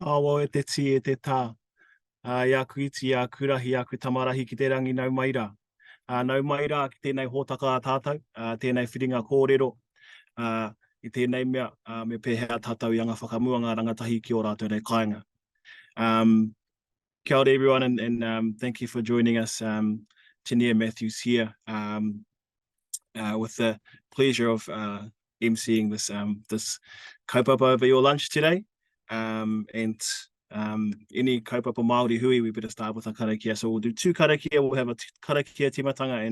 Awa e te ti e te tā. Iaku iti, iaku rahi, iaku tamarahi ki te rangi nau maira. Nau maira ki tēnei hōtaka a tātou, tēnei whiringa kōrero. I tēnei mea, me pēhea tātou i anga whakamuanga rangatahi ki o rātou nei kāinga. Kia ora everyone, and thank you for joining us. Tania Matthews here, with the pleasure of emceeing this kaupapa over your lunch today. And any kaupapa Māori hui, we better start with a karakia. So we'll do two karakia. We'll have a karakia timatanga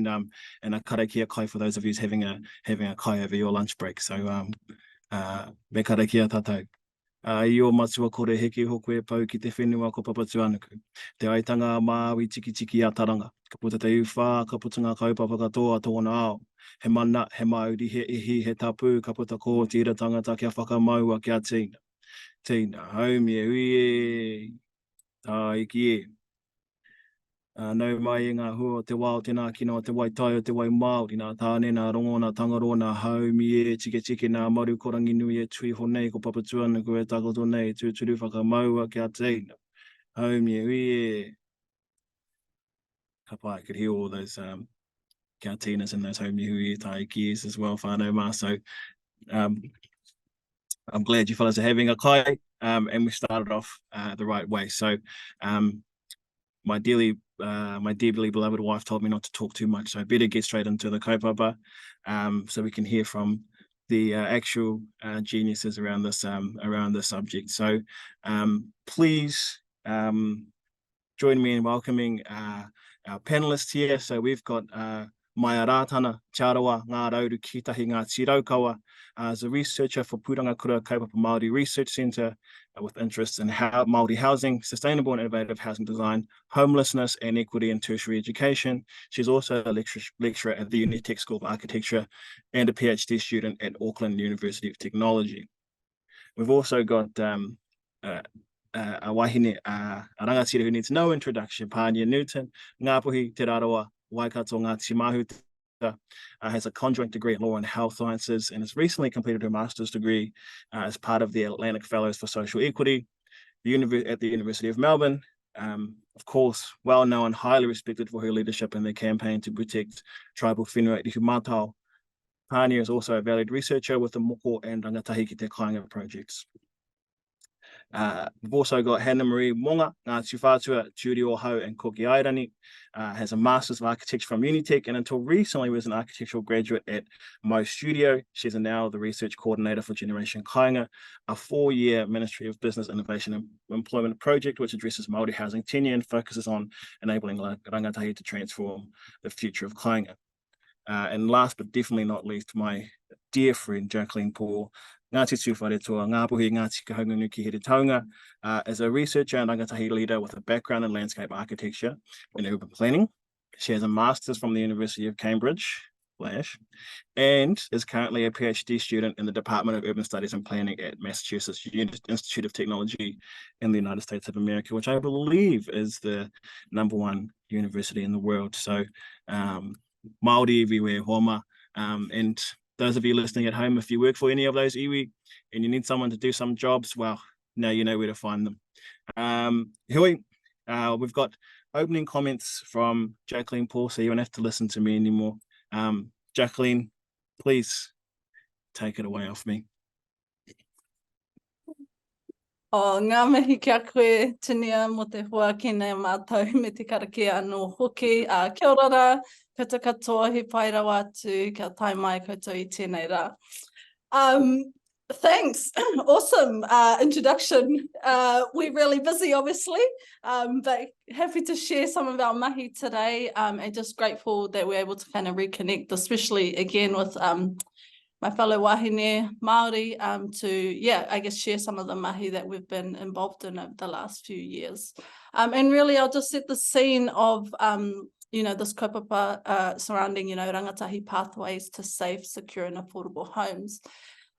and a karakia kai for those of you having a kai over your lunch break. So me karakia tātou. I o matua kore heke hoko e pau ki te whenua ko papatu anaku. Te aitanga Māui tiki tiki a taranga. Ka puta te uwha, ka puta ngā kaupapa katoa tōna ao. He mana, he mauri, he ihi, he tapu, ka puta ko tira tangata kia whakamaua kia tīna. Tīna, haumi e ui e, tā iki e. Nau mai e ngā hua o te wā o tēnā kino o te waitai o te wai Māori, nā tāne, nā rongo, nā tangaro, nā haumi e, tike nā maru korangi nui e tui honei ko papatu anaku e takoto nei, tūturu whakamaua kia tīna. Haumi e ui e. Ka pai, I could hear all those kia tīnas and those haumi hui e tā iki es as well, whānau mā. So I'm glad you fellas are having a kai, and we started off the right way. So my dearly beloved wife told me not to talk too much, so I better get straight into the kaupapa, so we can hear from the actual geniuses around this subject. So please join me in welcoming our panelists here. So we've got Maia Ratana, Te Arawa, Ngā Rauru Kitahi Ngā Tiraukawa, as a researcher for Pūrākau Kaupapa Māori Research Centre, with interests in Māori housing, sustainable and innovative housing design, homelessness and equity in tertiary education. She's also a lecturer at the Unitec School of Architecture and a PhD student at Auckland University of Technology. We've also got a wahine, a rangatira who needs no introduction, Pania Newton, Ngāpuhi Te Raroa, Waikato Ngāti Mahuta, has a conjoint degree in law and health sciences and has recently completed her master's degree as part of the Atlantic Fellows for Social Equity at the University of Melbourne. Of course, well known, highly respected for her leadership in the campaign to protect tribal whenua i Humatao. Pania is also a valued researcher with the Moko and Rangatahi ki te Kāinga projects. We've also got Hanna-Marie Monga, Ngāti Whātua, Turi o Hau and Koki Airani, has a Masters of Architecture from Unitec and until recently was an architectural graduate at Mo Studio. She's now the research coordinator for Generation Kāinga, a 4-year Ministry of Business, Innovation and Employment project which addresses Māori housing tenure and focuses on enabling rangatahi to transform the future of Kāinga. And last but definitely not least, my dear friend Jacqueline Paul, Ngāti Tūwharetua, Ngāpuhi Ngāti Kahungunu ki Here Taunga, is a researcher and rangatahi leader with a background in landscape architecture and urban planning. She has a master's from the University of Cambridge, and is currently a PhD student in the Department of Urban Studies and Planning at Massachusetts Institute of Technology in the United States of America, which I believe is the #1 university in the world. So Māori everywhere, homa, and those of you listening at home, if you work for any of those iwi and you need someone to do some jobs, well, now you know where to find them. Hui, we've got opening comments from Jacqueline Paul, so you won't have to listen to me anymore. Jacqueline, please take it away off me. Ngā mihi kia koe, Tania, mo te hua kēnei mātou me te karakia anō hoki. Kia ora rā, koutou katoa, he pai rawa atu, kia tai mai koutou I tēnei rā. Thanks, awesome introduction. We're really busy, obviously, but happy to share some of our mahi today, and just grateful that we're able to kind of reconnect, especially again with my fellow wahine Māori, to, I guess, share some of the mahi that we've been involved in over the last few years. And really, I'll just set the scene of, this kaupapa surrounding, rangatahi pathways to safe, secure and affordable homes.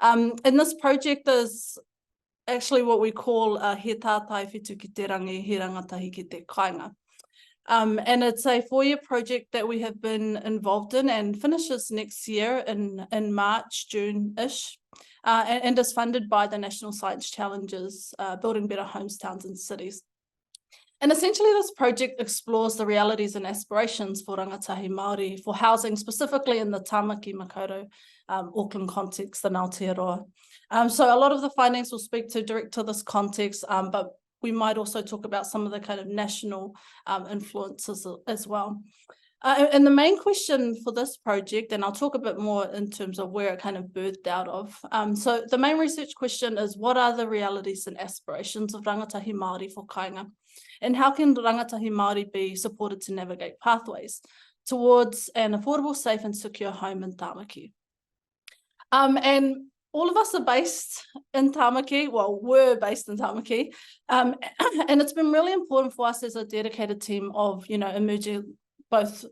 And this project is actually what we call he tātai whitu ki te rangi, he rangatahi ki te kāinga. And it's a 4-year project that we have been involved in and finishes next year in March, June-ish, and is funded by the National Science Challenges, Building Better Homes, Towns and Cities. And essentially this project explores the realities and aspirations for Rangatahi Māori for housing, specifically in the Tāmaki Makaurau, Auckland context, the Aotearoa. So a lot of the findings will speak to direct to this context, but we might also talk about some of the kind of national influences as well. And the main question for this project, and I'll talk a bit more in terms of where it kind of birthed out of. So the main research question is, what are the realities and aspirations of Rangatahi Māori for Kāinga? And how can Rangatahi Māori be supported to navigate pathways towards an affordable, safe and secure home in Tāmaki? And all of us are based in Tāmaki, well, were based in Tāmaki, and it's been really important for us as a dedicated team of, you know, emerging both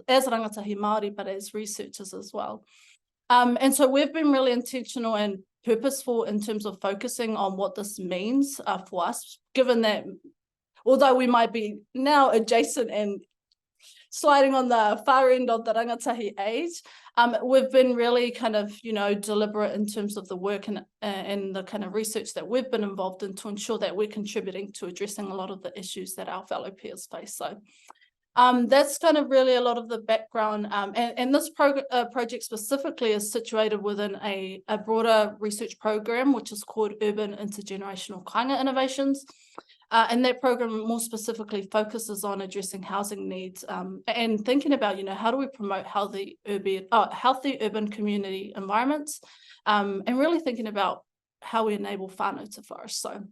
as Rangatahi Māori, but as researchers as well. And so we've been really intentional and purposeful in terms of focusing on what this means for us, given that although we might be now adjacent and sliding on the far end of the rangatahi age, we've been really kind of, you know, deliberate in terms of the work and the kind of research that we've been involved in to ensure that we're contributing to addressing a lot of the issues that our fellow peers face. So that's kind of really a lot of the background, and this project specifically is situated within a broader research program, which is called Urban Intergenerational Kāinga Innovations. And that program more specifically focuses on addressing housing needs and thinking about, you know, how do we promote healthy urban community environments, and really thinking about how we enable whānau to flourish. So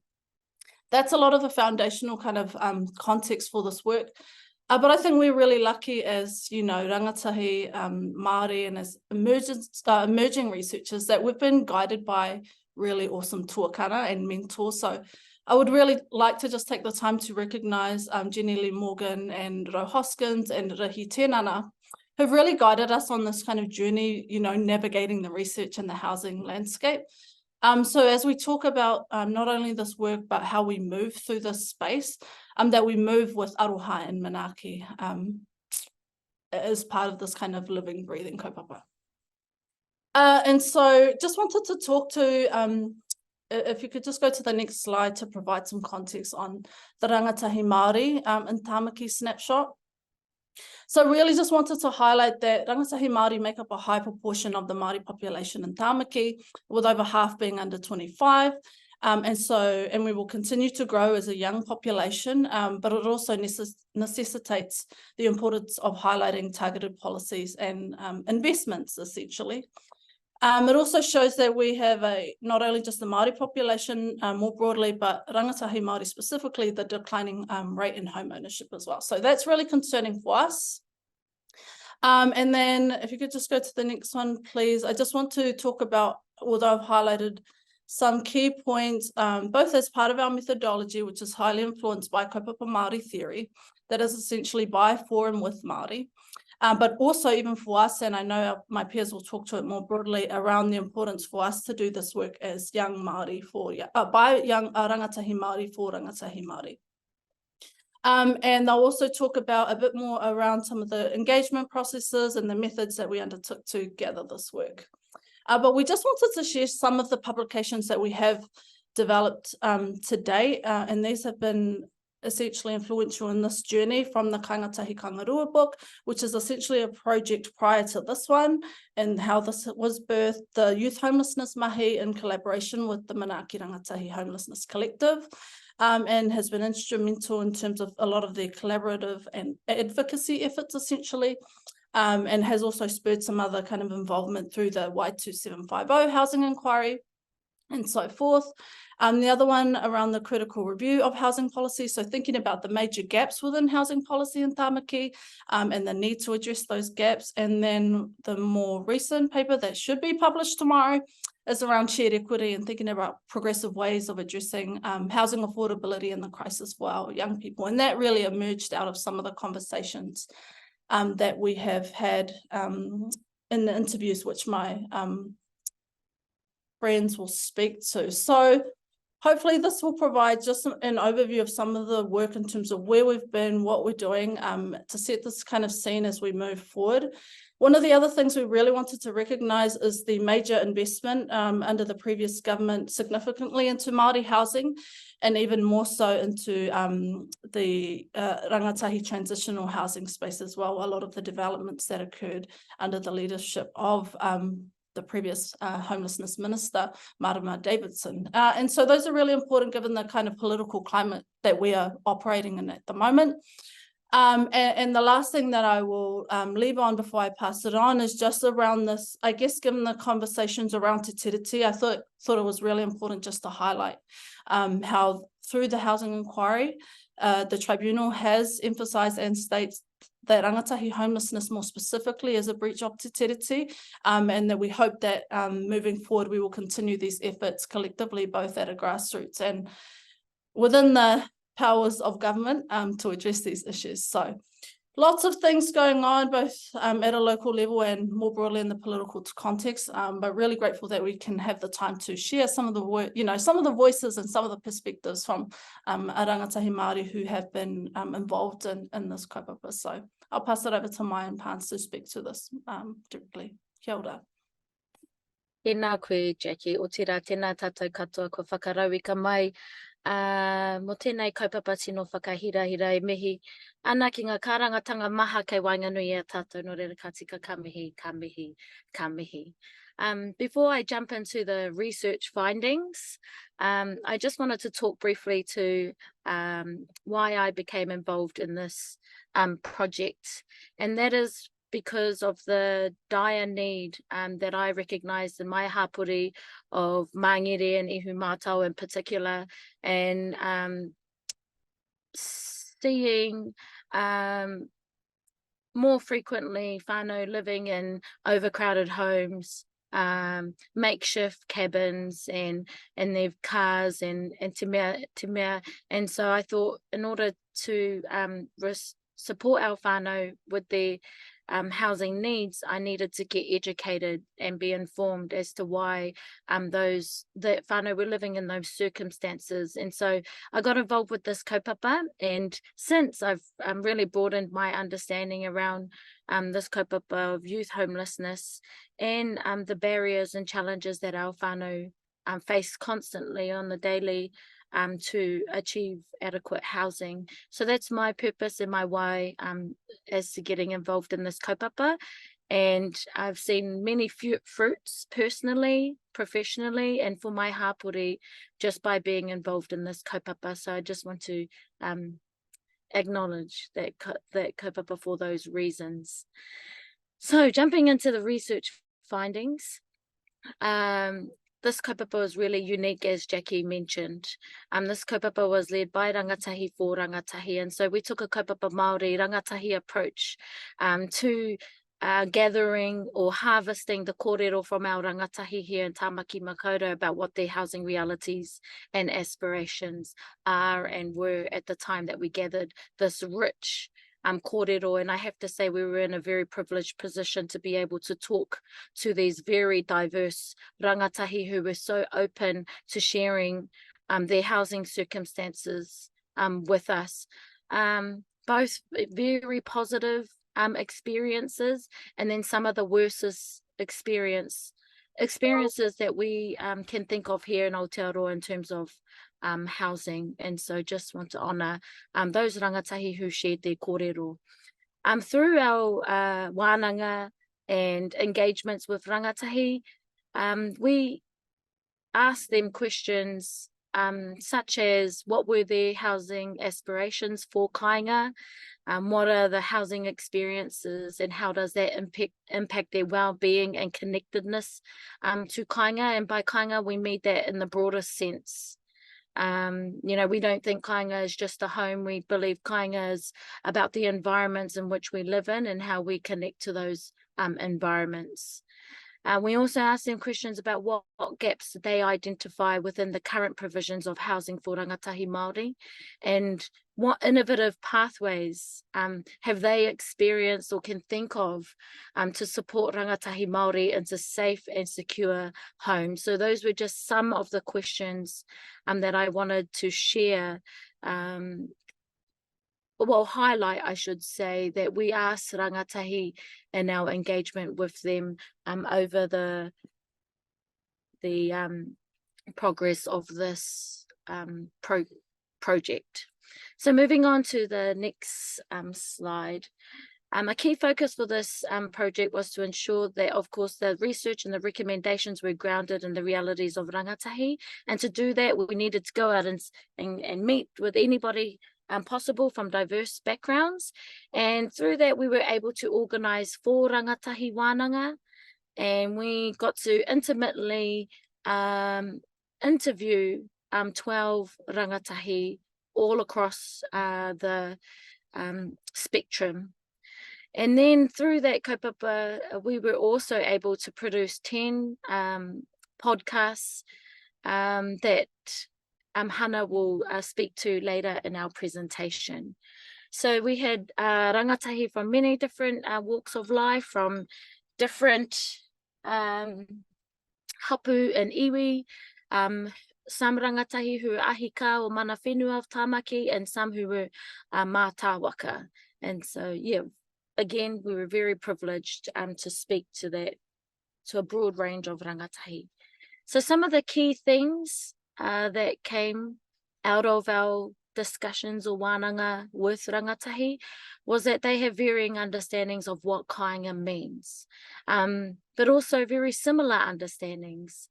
that's a lot of the foundational kind of context for this work. But I think we're really lucky as, you know, rangatahi Māori and as emerging researchers that we've been guided by really awesome tuakana and mentors. So I would really like to just take the time to recognise Jenny Lee Morgan and Ro Hoskins and Rahi Tenana, who've really guided us on this kind of journey, you know, navigating the research and the housing landscape. So as we talk about not only this work, but how we move through this space, that we move with aroha and manaaki as part of this kind of living, breathing kaupapa. And so just wanted to talk to, if you could just go to the next slide to provide some context on the Rangatahi Māori in Tāmaki snapshot. So really just wanted to highlight that Rangatahi Māori make up a high proportion of the Māori population in Tāmaki, with over half being under 25. And we will continue to grow as a young population, but it also necessitates the importance of highlighting targeted policies and investments, essentially. It also shows that we have not only just the Māori population more broadly, but Rangatahi Māori specifically, the declining rate in home ownership as well. So that's really concerning for us. And then if you could just go to the next one, please. I just want to talk about, although I've highlighted some key points, both as part of our methodology, which is highly influenced by kaupapa Māori theory, that is essentially by, for, and with Māori. But also even for us, and I know my peers will talk to it more broadly, around the importance for us to do this work as young Māori by young Rangatahi Māori for Rangatahi Māori. And I'll also talk about a bit more around some of the engagement processes and the methods that we undertook to gather this work. But we just wanted to share some of the publications that we have developed to date, and these have been essentially influential in this journey, from the Kāinga Kangarua book, which is essentially a project prior to this one, and how this was birthed, the Youth Homelessness Mahi in collaboration with the Manaaki Rangatahi Homelessness Collective, and has been instrumental in terms of a lot of their collaborative and advocacy efforts, essentially, and has also spurred some other kind of involvement through the Y2750 housing inquiry and so forth. The other one around the critical review of housing policy, so thinking about the major gaps within housing policy in Tāmaki and the need to address those gaps. And then the more recent paper that should be published tomorrow is around shared equity and thinking about progressive ways of addressing housing affordability and the crisis for our young people. And that really emerged out of some of the conversations that we have had in the interviews, which my friends will speak to. So hopefully this will provide just an overview of some of the work in terms of where we've been, what we're doing, to set this kind of scene as we move forward. One of the other things we really wanted to recognise is the major investment under the previous government significantly into Māori housing, and even more so into the rangatahi transitional housing space as well. A lot of the developments that occurred under the leadership of the previous homelessness minister, Marama Davidson. And so those are really important given the kind of political climate that we are operating in at the moment. And the last thing that I will leave on before I pass it on is just around this, I guess, given the conversations around te tiriti, I thought it was really important just to highlight how through the housing inquiry, the tribunal has emphasised and states that rangatahi homelessness more specifically is a breach of te tiriti, and that we hope that moving forward we will continue these efforts collectively, both at a grassroots and within the powers of government to address these issues. So lots of things going on, both at a local level and more broadly in the political context, but really grateful that we can have the time to share some of the work, some of the voices and some of the perspectives from a Rangatahi Māori who have been involved in this kaupapa. So I'll pass it over to Maia and Pans to speak to this directly. Kia ora. Tēnā koe, Jackie. O tērā, tēnā tātou katoa ko whakarau ka mai. Mo tēnei kaupapa tino whakahirahira e mihi. Ana ki ngā kārangatanga maha kei wainganui e a tātou no reira ka tika ka mihi, ka mihi, ka mihi. Before I jump into the research findings, I just wanted to talk briefly to why I became involved in this project, and that is because of the dire need that I recognised in my hapori of Māngere and Ihu Mātau in particular, and seeing more frequently whānau living in overcrowded homes, makeshift cabins and their cars and te mea. And so I thought in order to support our whānau with their housing needs, I needed to get educated and be informed as to why that whānau were living in those circumstances. And so I got involved with this kaupapa, and since I've really broadened my understanding around this kaupapa of youth homelessness and the barriers and challenges that our whānau face constantly on the daily to achieve adequate housing. So that's my purpose and my why as to getting involved in this kaupapa. And I've seen many fruits personally, professionally, and for my hapori just by being involved in this kaupapa. So I just want to acknowledge that kaupapa for those reasons. So jumping into the research findings, this kaupapa was really unique, as Jackie mentioned. This kaupapa was led by rangatahi for rangatahi, and so we took a kaupapa Māori rangatahi approach to gathering or harvesting the kōrero from our rangatahi here in Tāmaki Makaurau about what their housing realities and aspirations are and were at the time that we gathered this rich kōrero. And I have to say we were in a very privileged position to be able to talk to these very diverse rangatahi who were so open to sharing their housing circumstances with us. Both very positive experiences, and then some of the worst experiences that we can think of here in Aotearoa in terms of housing. And so just want to honour those rangatahi who shared their kōrero. Through our wānanga and engagements with rangatahi, we asked them questions such as what were their housing aspirations for Kāinga, what are the housing experiences and how does that impact their well-being and connectedness to Kāinga. And by Kāinga we mean that in the broadest sense. We don't think Kāinga is just a home. We believe Kāinga is about the environments in which we live in and how we connect to those environments. We also asked them questions about what gaps they identify within the current provisions of housing for Rangatahi Māori, and what innovative pathways have they experienced or can think of to support Rangatahi Māori into safe and secure homes. So those were just some of the questions that I wanted to share, highlight, I should say, that we asked rangatahi in our engagement with them over the progress of this project. So moving on to the next slide. A key focus for this project was to ensure that, of course, the research and the recommendations were grounded in the realities of rangatahi. And to do that, we needed to go out and meet with anybody possible from diverse backgrounds. And through that, we were able to organise 4 rangatahi wānanga. And we got to intimately interview 12 rangatahi all across the spectrum. And then through that kaupapa, we were also able to produce 10 podcasts that Hanna will speak to later in our presentation. So we had rangatahi from many different walks of life, from different hapu and iwi, some rangatahi who were ahika or mana whenua of Tāmaki, and some who were mātāwaka. And so, yeah, again, we were very privileged to speak to a broad range of rangatahi. So some of the key things that came out of our discussions or wānanga with rangatahi was that they have varying understandings of what kāinga means, but also very similar understandings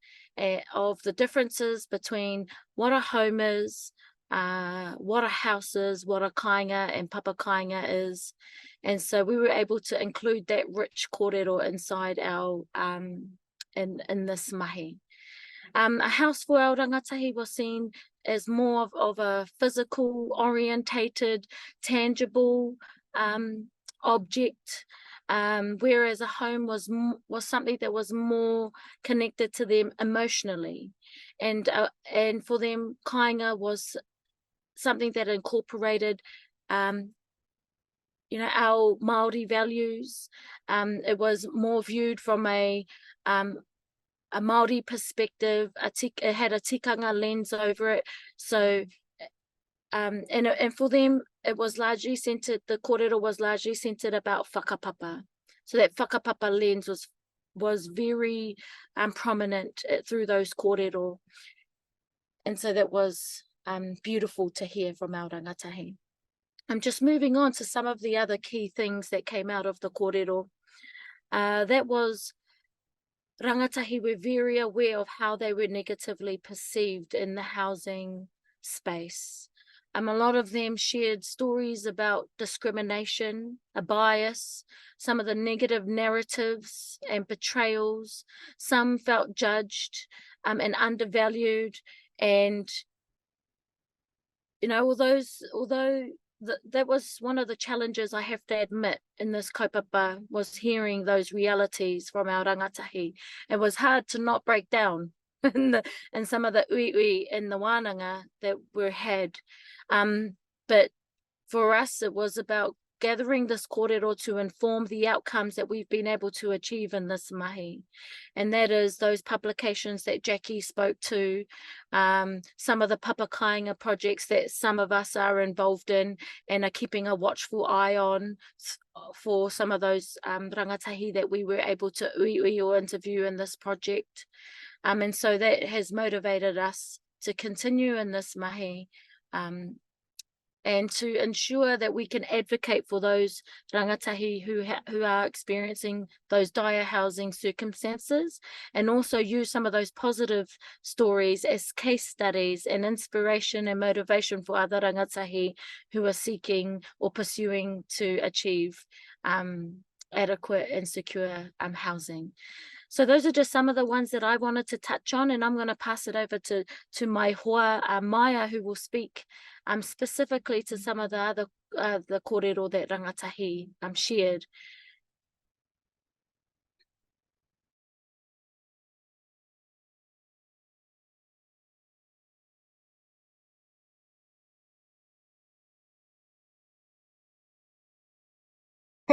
of the differences between what a home is, what a house is, what a kāinga and papa kāinga is. And so we were able to include that rich kōrero inside our in this mahi. A house for our rangatahi was seen as more of a physical orientated, tangible object, whereas a home was something that was more connected to them emotionally, and for them kāinga was something that incorporated our Māori values. It was more viewed from a Māori perspective. It had a tikanga lens over it. So, and for them, it was largely centered, the kōrero was largely centered about whakapapa. So that whakapapa lens was very prominent through those kōrero. And so that was beautiful to hear from our rangatahi. I'm just moving on to some of the other key things that came out of the kōrero. That was rangatahi were very aware of how they were negatively perceived in the housing space. A lot of them shared stories about discrimination, a bias, some of the negative narratives and portrayals. Some felt judged and undervalued. And, although that was one of the challenges, I have to admit, in this kaupapa, was hearing those realities from our rangatahi. It was hard to not break down in some of the uiui and the wānanga that were had. But for us, it was about gathering this kōrero to inform the outcomes that we've been able to achieve in this mahi. And that is those publications that Jackie spoke to, some of the papa kāinga projects that some of us are involved in and are keeping a watchful eye on for some of those rangatahi that we were able to uiui or interview in this project. And so that has motivated us to continue in this mahi, and to ensure that we can advocate for those rangatahi who are experiencing those dire housing circumstances, and also use some of those positive stories as case studies and inspiration and motivation for other rangatahi who are seeking or pursuing to achieve adequate and secure housing. So those are just some of the ones that I wanted to touch on, and I'm going to pass it over to my hoa, Maia, who will speak specifically to some of the other the kōrero that rangatahi shared.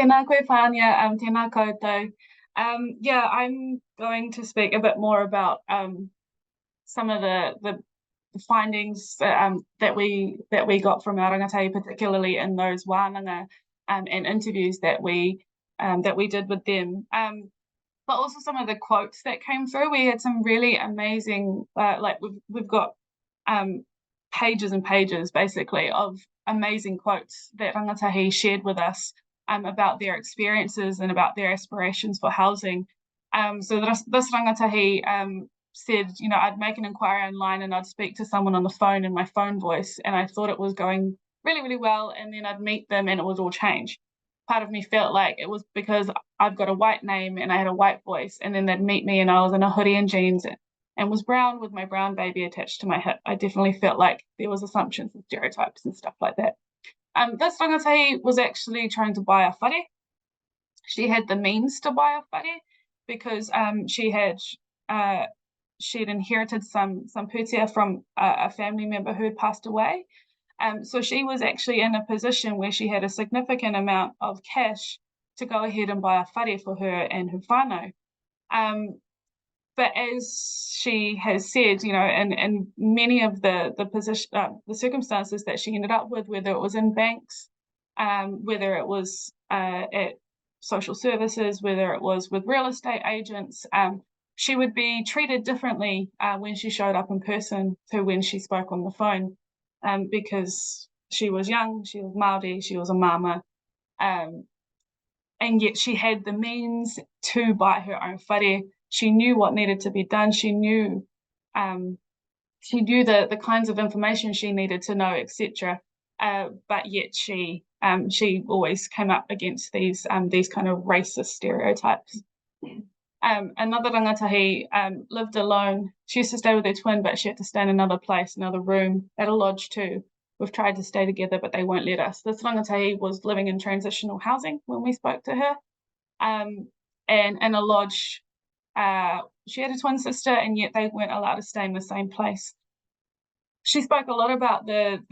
Tēnā koe Pania, tēnā koutou. Yeah, I'm going to speak a bit more about some of the findings that we got from our rangatahi, particularly in those wānanga and interviews that we did with them. But also some of the quotes that came through. We had some really amazing, like we've got pages and pages basically of amazing quotes that rangatahi shared with us about their experiences and about their aspirations for housing. So this rangatahi said, you know, I'd make an inquiry online and I'd speak to someone on the phone in my phone voice, and I thought it was going really, really well, and then I'd meet them and it would all change. Part of me felt like it was because I've got a white name and I had a white voice, and then they'd meet me and I was in a hoodie and jeans and was brown with my brown baby attached to my hip. I definitely felt like there was assumptions and stereotypes and stuff like that. This rangatahi was actually trying to buy a whare. She had the means to buy a whare because she'd inherited some pūtea from a family member who had passed away. So she was actually in a position where she had a significant amount of cash to go ahead and buy a whare for her and her whānau. But as she has said, you know, in many of the circumstances that she ended up with, whether it was in banks, whether it was at social services, whether it was with real estate agents, she would be treated differently when she showed up in person to when she spoke on the phone, because she was young, she was Māori, she was a mama, and yet she had the means to buy her own whare. She knew what needed to be done. She knew the kinds of information she needed to know, etc. But yet she always came up against these kind of racist stereotypes. Another rangatahi lived alone. She used to stay with her twin, but she had to stay in another place, another room, at a lodge too. We've tried to stay together, but they won't let us. This rangatahi was living in transitional housing when we spoke to her. And in a lodge, she had a twin sister, and yet they weren't allowed to stay in the same place. She spoke a lot about the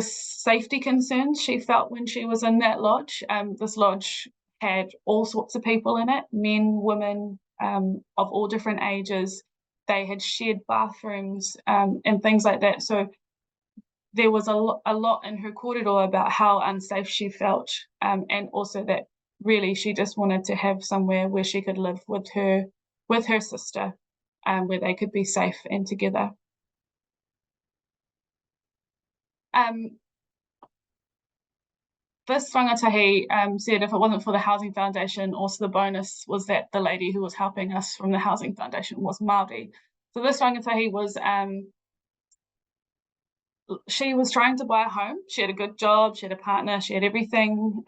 safety concerns she felt when she was in that lodge. This lodge had all sorts of people in it, men, women, of all different ages. They had shared bathrooms and things like that. So there was a lot in her kōrero about how unsafe she felt, and also that really she just wanted to have somewhere where she could live with her sister, where they could be safe and together. This rangatahi said if it wasn't for the Housing Foundation, also the bonus was that the lady who was helping us from the Housing Foundation was Māori. So this rangatahi was, she was trying to buy a home. She had a good job, she had a partner, she had everything,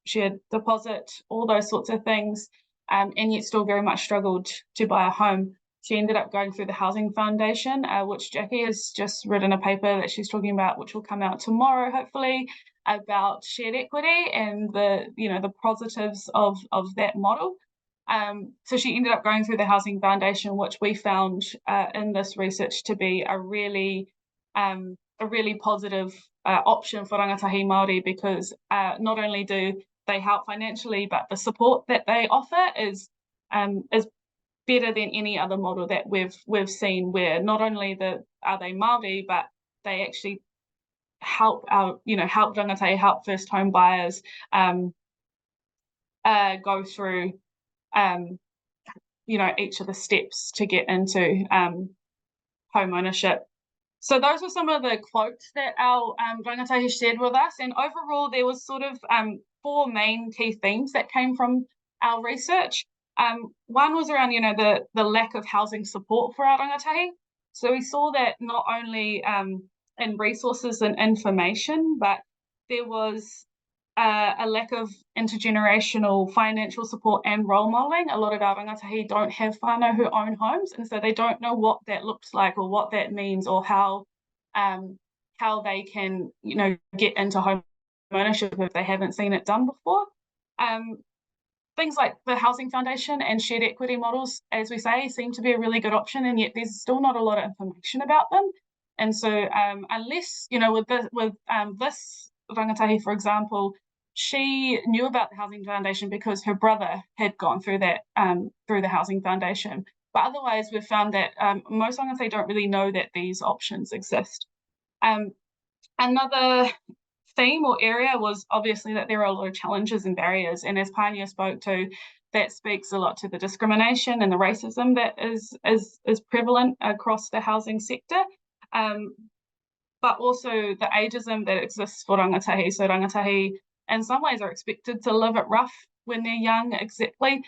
she had deposit, all those sorts of things, and yet still very much struggled to buy a home. She ended up going through the Housing Foundation, which Jackie has just written a paper that she's talking about, which will come out tomorrow, hopefully, about shared equity and the positives of that model. So she ended up going through the Housing Foundation, which we found in this research to be a really positive option for rangatahi Māori, because not only do they help financially, but the support that they offer is better than any other model that we've seen, where not only are they Māori, but they actually help help rangatahi, help first home buyers go through each of the steps to get into home ownership. So those were some of the quotes that our rangatahi shared with us, and overall there was sort of 4 main key themes that came from our research. One was around the lack of housing support for our rangatahi. So we saw that not only in resources and information, but there was a lack of intergenerational financial support and role modelling. A lot of our rangatahi don't have whānau who own homes, and so they don't know what that looks like or what that means, or how they can get into home ownership if they haven't seen it done before. Things like the Housing Foundation and shared equity models, as we say, seem to be a really good option, and yet there's still not a lot of information about them. And so unless, with this rangatahi, for example, she knew about the Housing Foundation because her brother had gone through that, through the Housing Foundation. But otherwise, we've found that most rangatahi don't really know that these options exist. Another theme or area was obviously that there are a lot of challenges and barriers, and as Pania spoke to, that speaks a lot to the discrimination and the racism that is prevalent across the housing sector, but also the ageism that exists for rangatahi. So rangatahi in some ways are expected to live it rough when they're young, etc.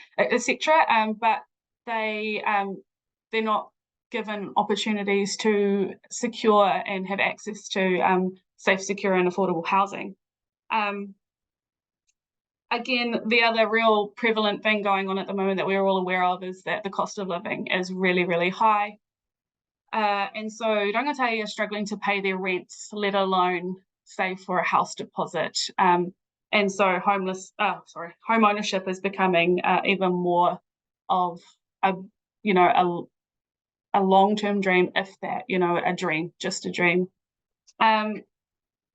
But they're not given opportunities to secure and have access to safe, secure and affordable housing. Again, the other real prevalent thing going on at the moment that we're all aware of is that the cost of living is really, really high. And so rangatahi are struggling to pay their rents, let alone save for a house deposit. And so home ownership is becoming even more of a long-term dream, if that, a dream, just a dream.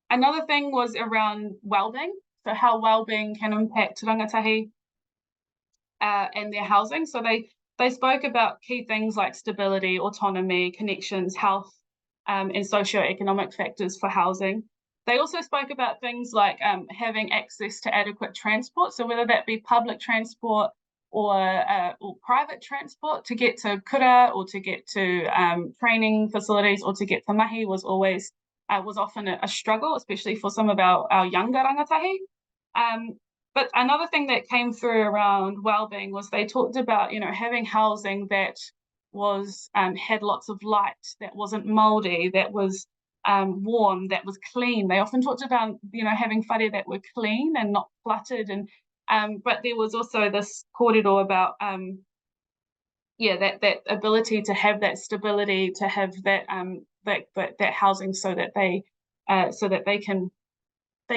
Another thing was around well-being. So how well-being can impact rangatahi and their housing. So they spoke about key things like stability, autonomy, connections, health, and socioeconomic factors for housing. They also spoke about things like having access to adequate transport. So whether that be public transport or private transport to get to kura or to get to training facilities or to get to mahi was often a struggle, especially for some of our younger rangatahi. But another thing that came through around well-being was they talked about, having housing that was had lots of light, that wasn't mouldy, that was warm, that was clean. They often talked about, having whare that were clean and not cluttered. And but there was also this kōrero about that ability to have that stability, to have that that housing so that they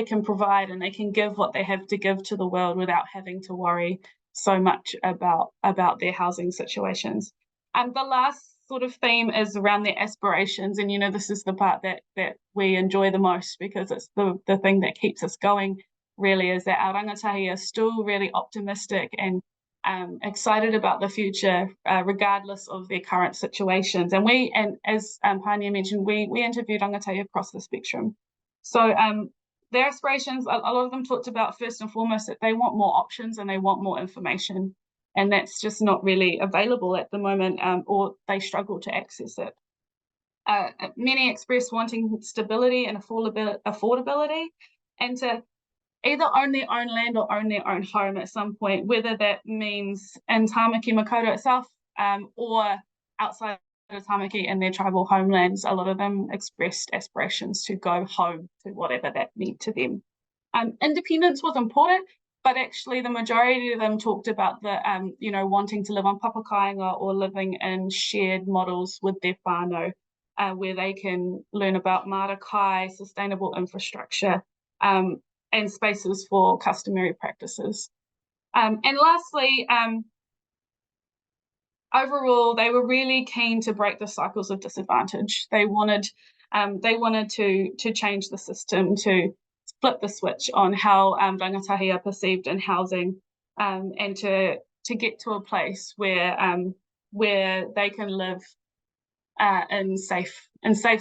can provide and they can give what they have to give to the world without having to worry so much about their housing situations. The last sort of theme is around their aspirations, and this is the part that we enjoy the most, because it's the thing that keeps us going, really, is that our rangatahi are still really optimistic and excited about the future, regardless of their current situations. And as Pania mentioned, we interviewed rangatahi across the spectrum. So their aspirations, a lot of them talked about first and foremost that they want more options and they want more information, and that's just not really available at the moment, or they struggle to access it. Many expressed wanting stability and affordability, and to either own their own land or own their own home at some point, whether that means in Tāmaki Makaurau itself or outside of Tāmaki in their tribal homelands. A lot of them expressed aspirations to go home, to whatever that meant to them. Independence was important, but actually the majority of them talked about the wanting to live on Kāinga or living in shared models with their whānau, where they can learn about marakai, sustainable infrastructure, and spaces for customary practices. And lastly, overall, they were really keen to break the cycles of disadvantage. They wanted to change the system, to flip the switch on how rangatahi are perceived in housing, and to get to a place where they can live in safe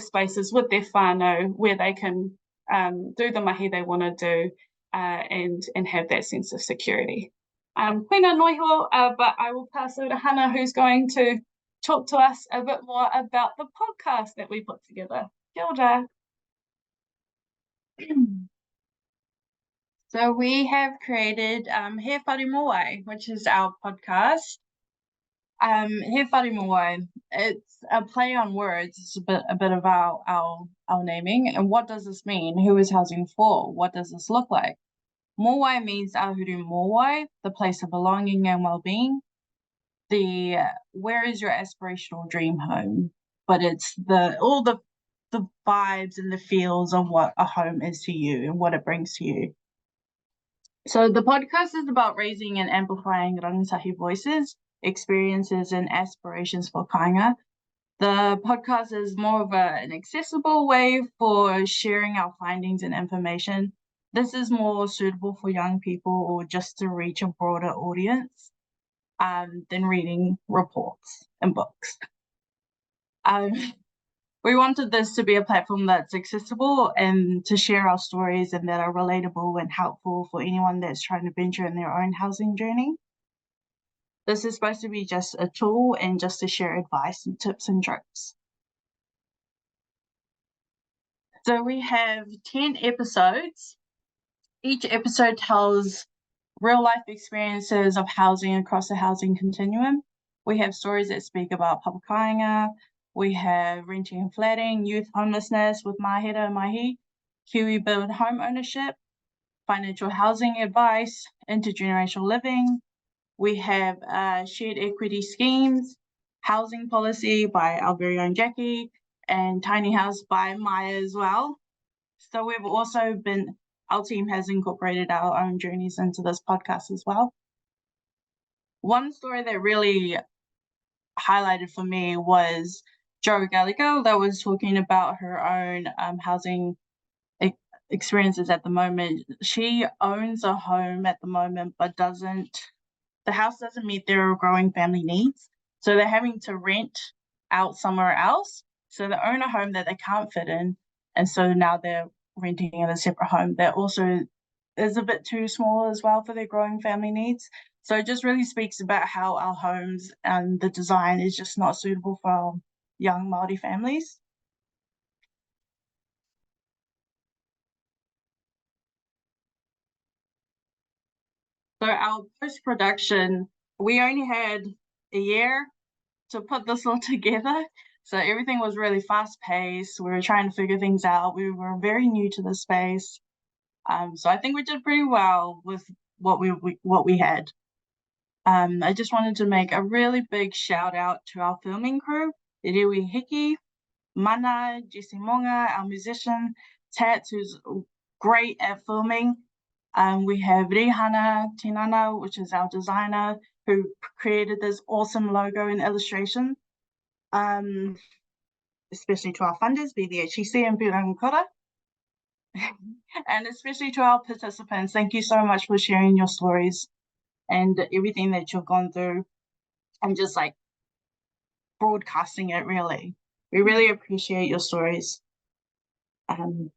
spaces with their whānau, where they can do the mahi they want to do, and have that sense of security. Koina noiho, but I will pass over to Hanna, who's going to talk to us a bit more about the podcast that we put together. Kia ora. So we have created He Whare Mowai, which is our podcast. He Whare Mowai, it's a play on words. It's a bit of our naming. And what does this mean? Who is housing for? What does this look like? Mowai means ahuru mowai, the place of belonging and well-being. Where is your aspirational dream home? But it's all the vibes and the feels of what a home is to you and what it brings to you. So the podcast is about raising and amplifying rangatahi voices, experiences and aspirations for Kāinga. The podcast is more of an accessible way for sharing our findings and information. This is more suitable for young people or just to reach a broader audience than reading reports and books. We wanted this to be a platform that's accessible and to share our stories and that are relatable and helpful for anyone that's trying to venture in their own housing journey. This is supposed to be just a tool and just to share advice and tips and tricks. So we have 10 episodes. Each episode tells real life experiences of housing across the housing continuum. We have stories that speak about Kāinga. We have renting and flatting, youth homelessness with Mahera and Mahi, Kiwi build home ownership, financial housing advice, intergenerational living. We have shared equity schemes, housing policy by our very own Jackie, and tiny house by Maia as well. So we've also been, our team has incorporated our own journeys into this podcast as well. One story that really highlighted for me was Jo Gallagher that was talking about her own housing experiences at the moment. She owns a home at the moment, but the house doesn't meet their growing family needs. So they're having to rent out somewhere else. So they own a home that they can't fit in. And so now they're renting in a separate home that also is a bit too small as well for their growing family needs. So it just really speaks about how our homes and the design is just not suitable for our young Māori families. So our post-production, we only had a year to put this all together. So everything was really fast-paced. We were trying to figure things out. We were very new to the space. So I think we did pretty well with what we had. I just wanted to make a really big shout out to our filming crew, Iriwi Hiki, Mana, Jesse Monga, our musician, Tats, who's great at filming. We have Rihana Tinana, which is our designer, who created this awesome logo and illustration. Especially to our funders, BBHTC and Pūrākau. And especially to our participants, thank you so much for sharing your stories and everything that you've gone through and just like broadcasting it, really. We really appreciate your stories. And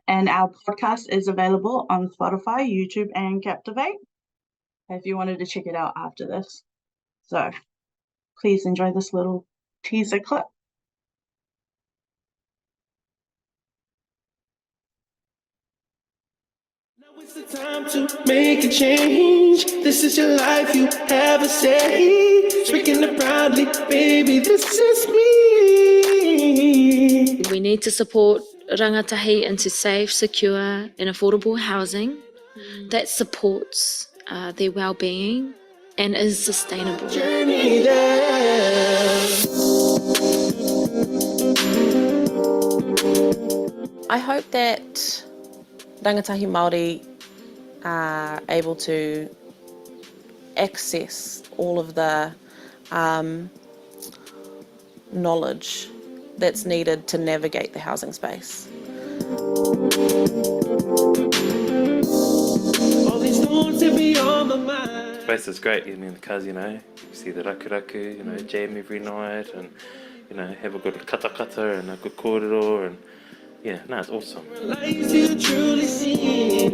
our podcast is available on Spotify, YouTube, and Captivate if you wanted to check it out after this. So please enjoy this little teaser clip. Now it's the time to make a change. This is your life, you have a say. Speaking it proudly, baby, this is me. We need to support rangatahi into safe, secure and affordable housing that supports their well-being and is sustainable. Journey there. I hope that Rangatahi Māori are able to access all of the knowledge that's needed to navigate the housing space. All these thoughts that be on my mind. Space is great, you know, because, you know, you see the raku, you know, jam every night and, you know, have a good kata and a good kōrero and, yeah, no, it's awesome. Lives you truly see.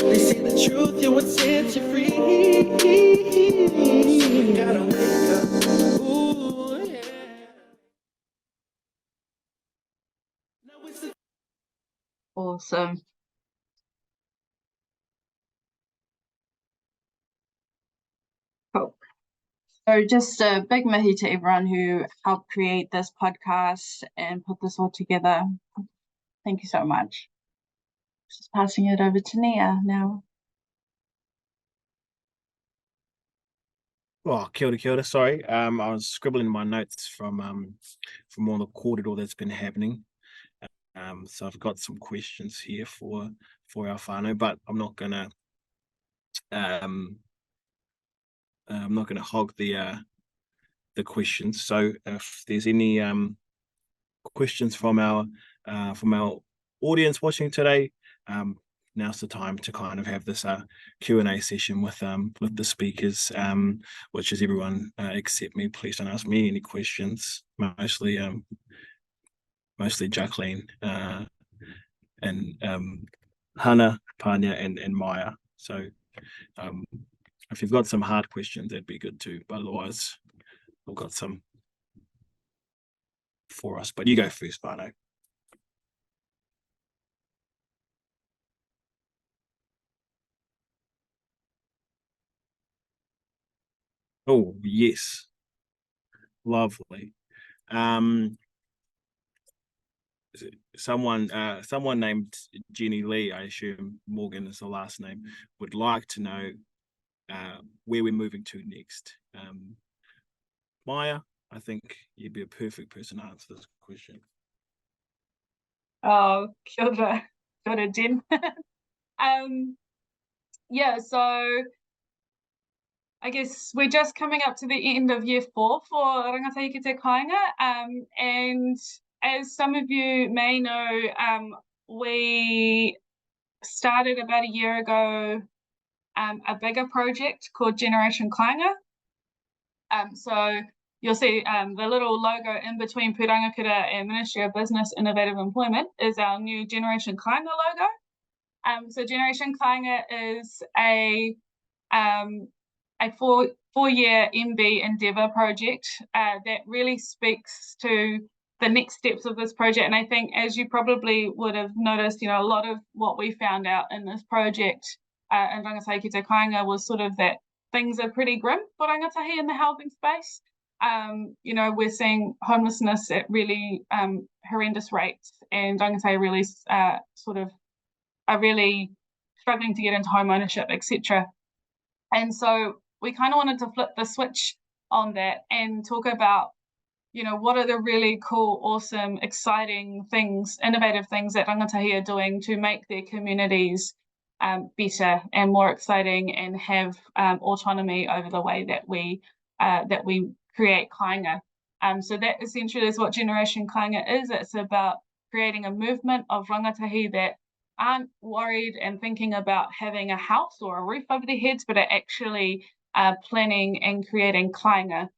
They say the truth, you're what sets you free. So you gotta wake up. Ooh, yeah. Now it's the Awesome. Cool. So just a big mihi to everyone who helped create this podcast and put this all together. Thank you so much. Just passing it over to Nia now. Oh, kia ora, sorry. I was scribbling my notes from all the kōrero that's been happening. So I've got some questions here for our whānau, but I'm not gonna hog the questions. So if there's any questions from our from our audience watching today, now's the time to kind of have this Q&A session with the speakers, which is everyone except me. Please don't ask me any questions. Mostly Jacqueline and Hanna, Pania, and Maia. So if you've got some hard questions, that'd be good too. But otherwise, we've got some for us. But you go first, Barno. Oh, yes. Lovely. Someone named Jenny Lee, I assume Morgan is the last name, would like to know where we're moving to next. Maia, I think you'd be a perfect person to answer this question. Oh, kia ora, Jen. Yeah, so I guess we're just coming up to the end of year 4 for Rangatahi Ki Te Kāinga, and as some of you may know, we started about a year ago a bigger project called Generation Kāinga. So you'll see the little logo in between Pūrākau and Ministry of Business, Innovative Employment is our new Generation Kāinga logo. So Generation Kāinga is a 4-year MB endeavour project that really speaks to the next steps of this project. And I think, as you probably would have noticed, a lot of what we found out in this project in Rangatahi Ki Te Kāinga was sort of that things are pretty grim for rangatahi in the housing space. We're seeing homelessness at really horrendous rates, and rangatahi really are really struggling to get into home ownership, etc. And so we kind of wanted to flip the switch on that and talk about, what are the really cool, awesome, exciting things, innovative things that rangatahi are doing to make their communities better and more exciting and have autonomy over the way that we create kāinga. So that essentially is what Generation Kāinga is. It's about creating a movement of rangatahi that aren't worried and thinking about having a house or a roof over their heads, but are actually planning and creating kāinga,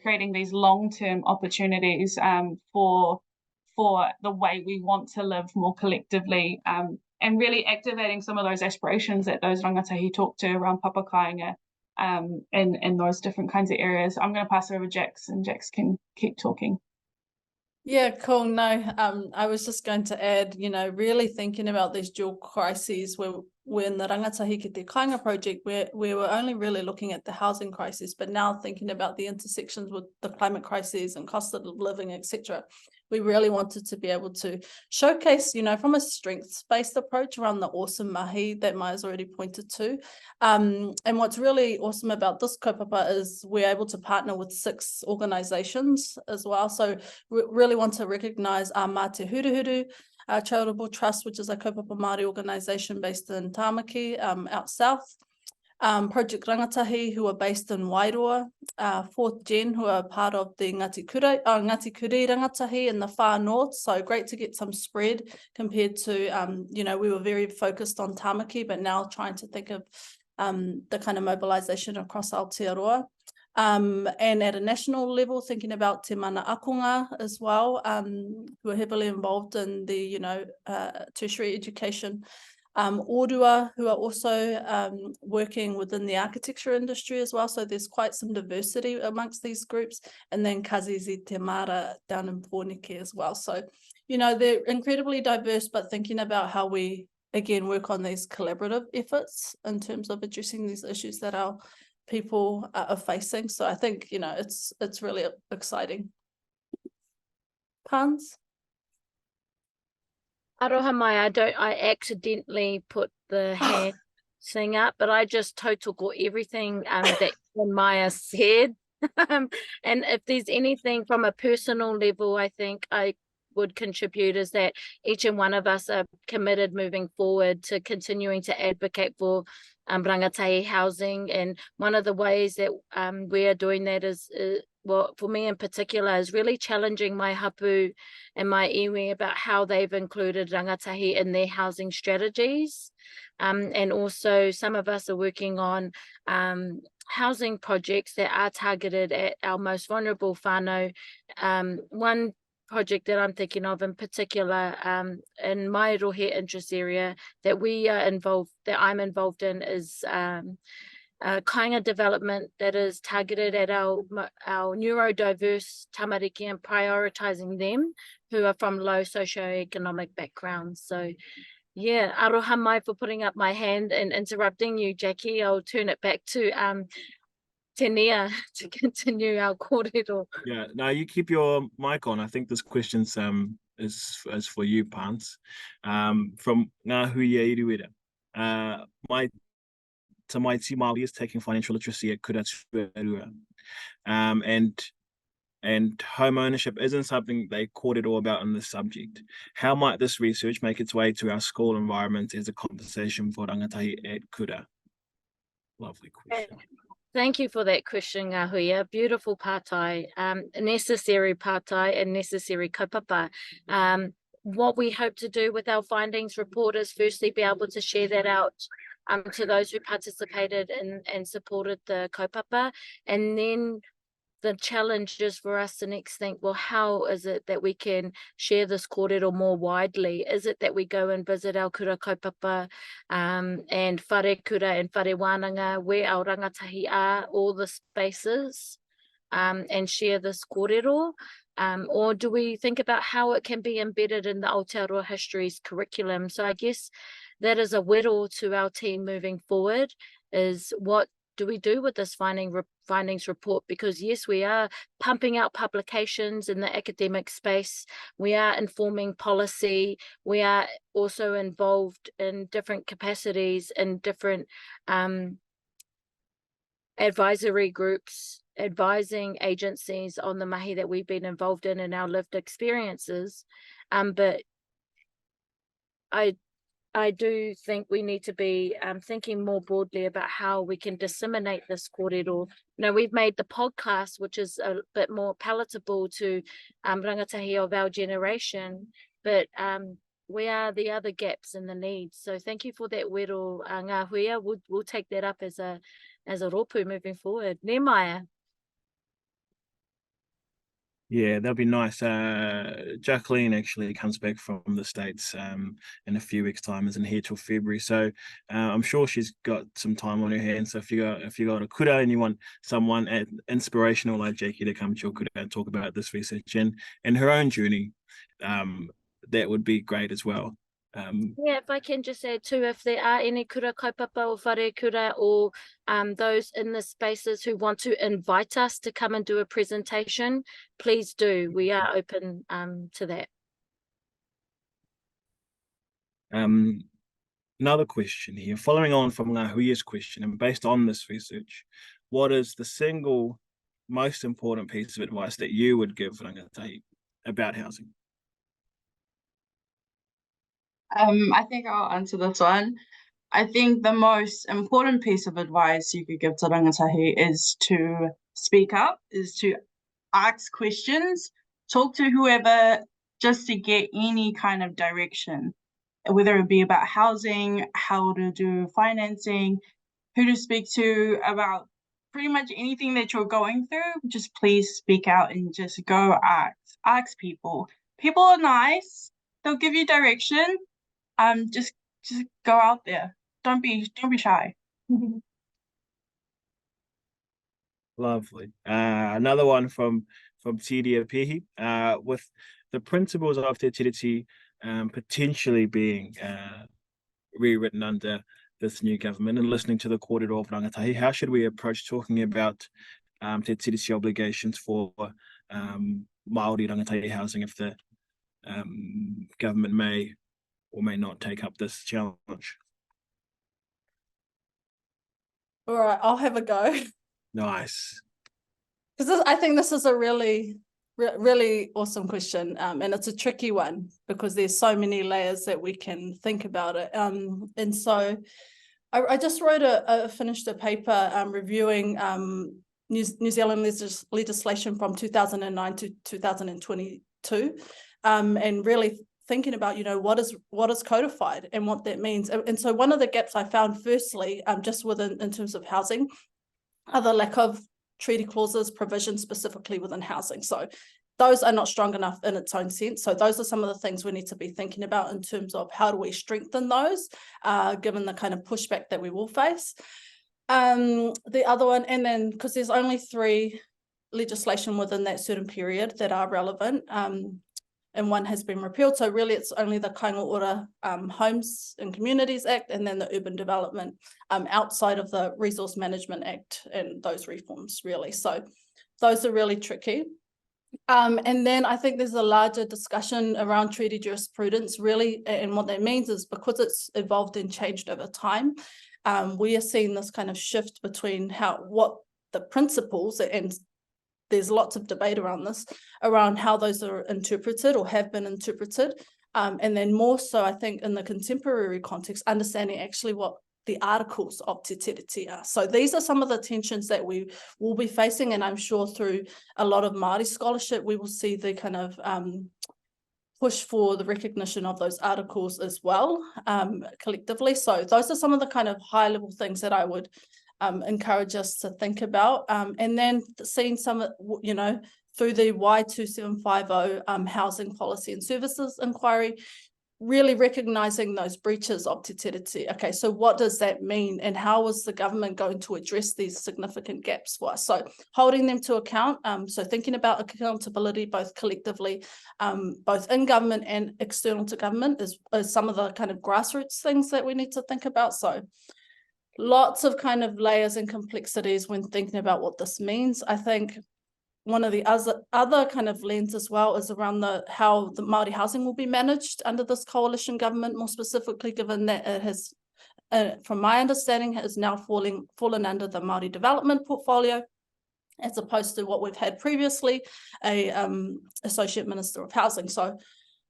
creating these long-term opportunities for the way we want to live more collectively, and really activating some of those aspirations that those rangatahi talk to around papa kāinga in those different kinds of areas. I'm going to pass over Jax, and Jax can keep talking. Yeah, cool. No, I was just going to add, really thinking about these dual crises where in the Rangatahi Ki Te Kāinga project, we were only really looking at the housing crisis, but now thinking about the intersections with the climate crisis and cost of living, etc. We really wanted to be able to showcase, from a strengths-based approach around the awesome mahi that Maia's already pointed to. And what's really awesome about this kaupapa is we're able to partner with 6 organisations as well. So we really want to recognise our Mā Te Huruhuru Charitable Trust, which is a kaupapa Māori organisation based in Tāmaki, out south. Project Rangatahi, who are based in Wairoa, 4th Gen, who are part of the Ngāti Kuri Rangatahi in the far north. So great to get some spread compared to, we were very focused on Tāmaki, but now trying to think of the kind of mobilisation across Aotearoa. And at a national level, thinking about Te Mana Akonga as well, who are heavily involved in the, tertiary education. Orua, who are also working within the architecture industry as well. So there's quite some diversity amongst these groups. And then Kazizi Te Mara down in Pōneke as well. So, they're incredibly diverse, but thinking about how we, again, work on these collaborative efforts in terms of addressing these issues that our people are facing. So I think, it's really exciting. Pans? Aroha mai, I accidentally put the hand thing up, but I just tautoko everything that Maia said. And if there's anything from a personal level, I think I would contribute is that each and one of us are committed moving forward to continuing to advocate for rangatahi housing. And one of the ways that we are doing that is well, for me in particular, is really challenging my hapu and my iwi about how they've included rangatahi in their housing strategies. And also some of us are working on housing projects that are targeted at our most vulnerable whānau. One project that I'm thinking of in particular in my rohe interest area that I'm involved in is Kāinga development that is targeted at our neurodiverse tamariki and prioritising them who are from low socioeconomic backgrounds. So yeah, aroha mai for putting up my hand and interrupting you, Jackie. I'll turn it back to Tenia to continue our kōrero. Yeah, no, you keep your mic on. I think this question's is for you, Pants. From Ngā Hui e Iruera. My Tāmaki Makaurau is taking financial literacy at Kura Tuarua. And home ownership isn't something they kōrero about in this subject. How might this research make its way to our school environment as a conversation for rangatahi at Kura? Lovely question. Thank you for that question, Ngā Hui. A beautiful pātai, necessary pātai and necessary kaupapa. What we hope to do with our findings report is firstly be able to share that out to those who participated and supported the kaupapa, and then the challenge is for us to next think, well, how is it that we can share this kōrero more widely? Is it that we go and visit our kura kaupapa and whare kura and whare wānanga where our rangatahi are, all the spaces, and share this kōrero? Or do we think about how it can be embedded in the Aotearoa History's curriculum? So I guess that is a whittle to our team moving forward, is what do we do with this findings report? Because yes, we are pumping out publications in the academic space. We are informing policy. We are also involved in different capacities in different advisory groups, advising agencies on the mahi that we've been involved in and our lived experiences. But I do think we need to be thinking more broadly about how we can disseminate this kōrero. We've made the podcast, which is a bit more palatable to rangatahi of our generation, but we are the other gaps in the needs. So thank you for that wero, Ngā Hui. We'll take that up as a rōpū moving forward. Ne Maia? Yeah, that'd be nice. Jacqueline actually comes back from the States in a few weeks' time, isn't here till February. So I'm sure she's got some time on her hands. So if you got a kura and you want someone inspirational like Jackie to come to your kura and talk about this research and her own journey, that would be great as well. Yeah, if I can just add too, if there are any kura kaupapa or whare kura or those in the spaces who want to invite us to come and do a presentation, please do. We are open to that. Another question here, following on from Ngā Hui's question, and based on this research, what is the single most important piece of advice that you would give rangatahi about housing? I think I'll answer this one. I think the most important piece of advice you could give to rangatahi is to speak up, is to ask questions, talk to whoever, just to get any kind of direction, whether it be about housing, how to do financing, who to speak to about pretty much anything that you're going through. Just please speak out and just go ask people. People are nice. They'll give you direction. Just go out there. Don't be shy. Lovely. Another one from Tiria Pehi, with the principles of Te Tiriti potentially being rewritten under this new government, and listening to the kōrero of rangatahi, how should we approach talking about Te Tiriti obligations for Māori rangatahi housing if the government may or may not take up this challenge? All right, I'll have a go. Nice. Because I think this is a really awesome question, and it's a tricky one because there's so many layers that we can think about it. And so I just finished a paper reviewing New Zealand legislation from 2009 to 2022, and really thinking about, you know, what is codified and what that means. And so one of the gaps I found, firstly, just within in terms of housing, are the lack of treaty clauses, provisions specifically within housing. So those are not strong enough in its own sense. So those are some of the things we need to be thinking about in terms of how do we strengthen those, given the kind of pushback that we will face. The other one, and then because there's only 3 legislation within that certain period that are relevant, and one has been repealed. So really it's only the Kāinga Ora Homes and Communities Act, and then the Urban Development outside of the Resource Management Act and those reforms, really. So those are really tricky. And then I think there's a larger discussion around treaty jurisprudence, really, and what that means is because it's evolved and changed over time, we are seeing this kind of shift between what the principles, and there's lots of debate around this, around how those are interpreted or have been interpreted. And then more so, I think, in the contemporary context, understanding actually what the articles of Te Tiriti are. So these are some of the tensions that we will be facing, and I'm sure through a lot of Māori scholarship, we will see the kind of push for the recognition of those articles as well, collectively. So those are some of the kind of high level things that I would encourage us to think about. And then seeing some, you know, through the Y2750 Housing Policy and Services Inquiry, really recognising those breaches of Te Tiriti. Okay, so what does that mean, and how is the government going to address these significant gaps for us? So holding them to account, so thinking about accountability both collectively, both in government and external to government is some of the kind of grassroots things that we need to think about. So lots of kind of layers and complexities when thinking about what this means. I think one of the other kind of lens as well is around how the Māori housing will be managed under this coalition government, more specifically given that it has, from my understanding, has now fallen under the Māori development portfolio, as opposed to what we've had previously, a Associate Minister of Housing. So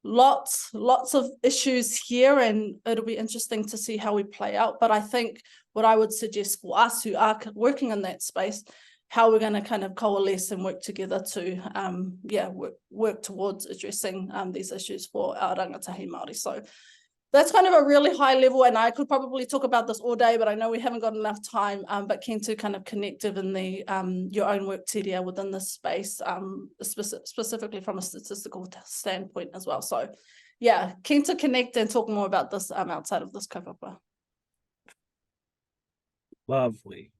lots of issues here, and it'll be interesting to see how we play out. But I think what I would suggest for us who are working in that space, how we're going to kind of coalesce and work together to work towards addressing these issues for our Rangatahi Māori. So that's kind of a really high level, and I could probably talk about this all day, but I know we haven't got enough time, but keen to kind of connect given the your own work, Tiria, within this space, specifically from a statistical standpoint as well. So yeah, keen to connect and talk more about this outside of this kaupapa. Lovely.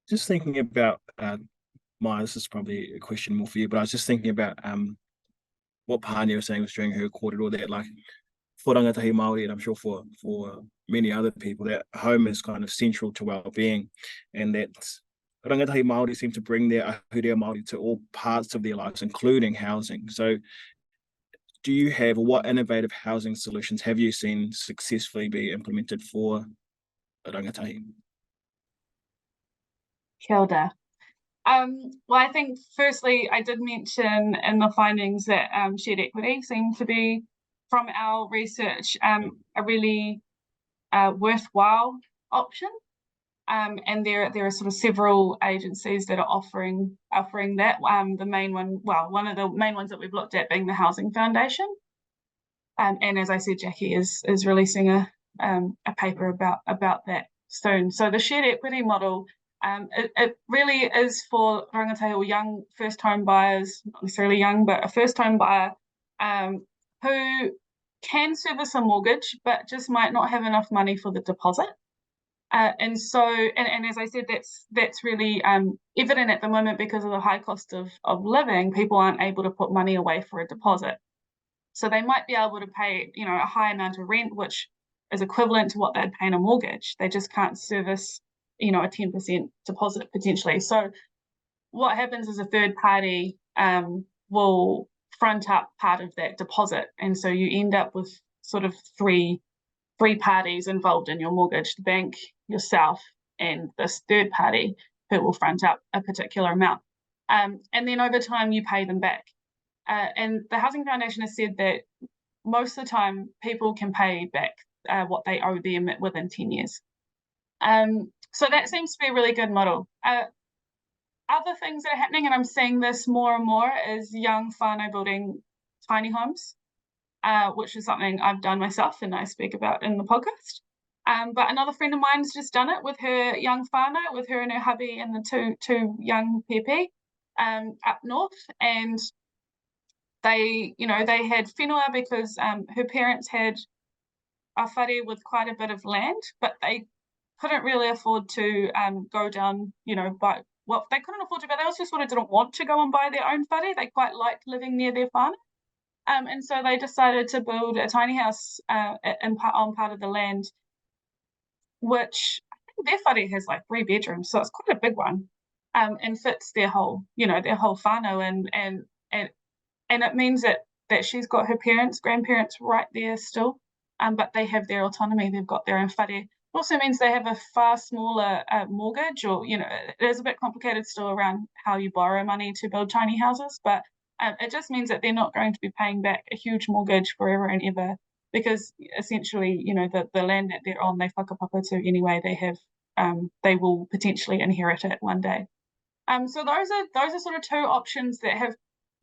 Just thinking about, Maia, this is probably a question more for you, but I was just thinking about what Pania was saying was during her kōrero, that like for Rangatahi Māori, and I'm sure for many other people, that home is kind of central to well-being, and that Rangatahi Māori seem to bring their ahurea Māori to all parts of their lives, including housing. So do you have, or what innovative housing solutions have you seen successfully be implemented for Rangatahi? Kia ora. Well, I think firstly, I did mention in the findings that shared equity seemed to be, from our research, a really worthwhile option. And there are sort of several agencies that are offering that. The main one, well, one of the main ones that we've looked at being the Housing Foundation. And as I said, Jackie is releasing a paper about that soon. So the shared equity model, it really is for rangatahi or young first home buyers, not necessarily young, but a first home buyer who can service a mortgage, but just might not have enough money for the deposit. And as I said, that's really evident at the moment because of the high cost of living. People aren't able to put money away for a deposit. So they might be able to pay, a high amount of rent, which is equivalent to what they'd pay in a mortgage. They just can't service, a 10% deposit potentially. So what happens is a third party will front up part of that deposit. And so you end up with sort of three parties involved in your mortgage: the bank, yourself, and this third party who will front up a particular amount. And then over time you pay them back. And the Housing Foundation has said that most of the time people can pay back what they owe them within 10 years. So that seems to be a really good model. Other things that are happening, and I'm seeing this more and more, is young whānau building tiny homes, which is something I've done myself and I speak about in the podcast. But another friend of mine's just done it with her young whānau, with her and her hubby and the two young pepe up north. And they had whenua because her parents had a whare with quite a bit of land, but they couldn't really afford to go down, buy. Well, they couldn't afford to, but they also sort of didn't want to go and buy their own whare. They quite liked living near their whānau. And so they decided to build a tiny house on part of the land, which I think their whare has like 3 bedrooms, so it's quite a big one, and fits their whole whānau, and it means that she's got her parents, grandparents right there still, but they have their autonomy. They've got their own whare. It also means they have a far smaller mortgage, or it is a bit complicated still around how you borrow money to build tiny houses, but it just means that they're not going to be paying back a huge mortgage forever and ever, because essentially, the land that they're on, they whakapapa to anyway. They will potentially inherit it one day. So those are sort of 2 options that have,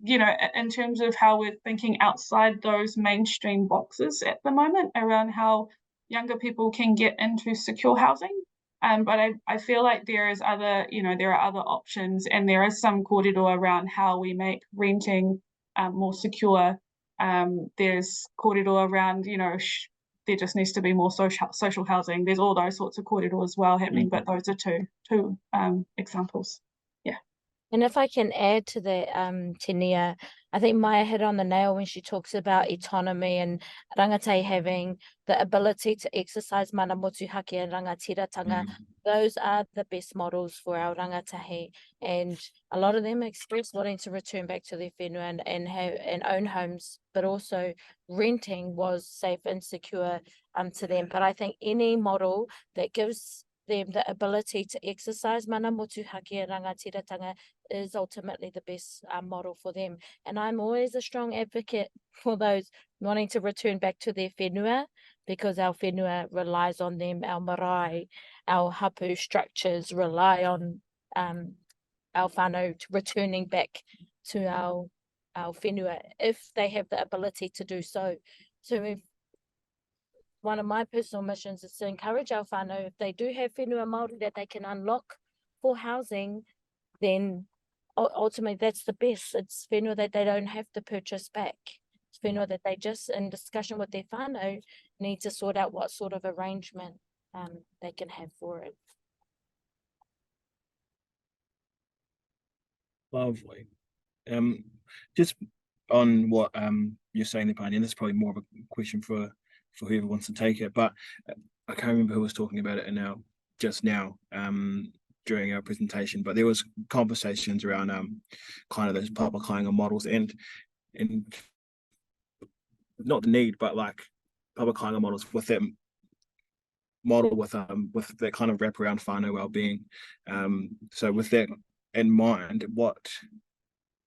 in terms of how we're thinking outside those mainstream boxes at the moment around how younger people can get into secure housing. But I feel like there are other options, and there is some kōrero around how we make renting more secure. There's kōrero around, there just needs to be more social housing. There's all those sorts of kōrero as well happening, but those are two examples. Yeah. And if I can add to that, Tenia, I think Maia hit on the nail when she talks about autonomy and rangatahi having the ability to exercise mana motuhake and rangatiratanga. Those are the best models for our rangatahi, and a lot of them express wanting to return back to their whenua and own homes, but also renting was safe and secure to them. But I think any model that gives them the ability to exercise mana motuhake and rangatiratanga is ultimately the best model for them. And I'm always a strong advocate for those wanting to return back to their whenua, because our whenua relies on them. Our marae, our hapu structures rely on our whānau returning back to our whenua if they have the ability to do so. So one of my personal missions is to encourage our whānau, if they do have whenua Māori that they can unlock for housing, then ultimately that's the best. It's whenua that they don't have to purchase back. It's whenua that they just, in discussion with their whānau, need to sort out what sort of arrangement they can have for it. Lovely. Just on what you're saying there, Pania, and this is probably more of a question for whoever wants to take it, but I can't remember who was talking about it just now during our presentation, but there was conversations around kind of those papa Kāinga models and not the need, but like papa Kāinga models with that model with that kind of wraparound whānau well-being. So with that in mind, what,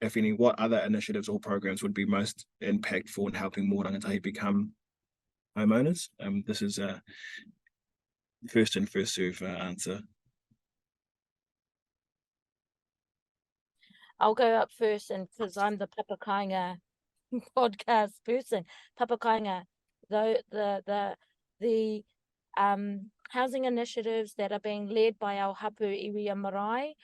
if any, what other initiatives or programs would be most impactful in helping more rangatahi become homeowners? This is a first in, first serve answer. I'll go up first, and because I'm the Papa Kāinga podcast person, Papa Kāinga, the housing initiatives that are being led by our hapu iwi marae,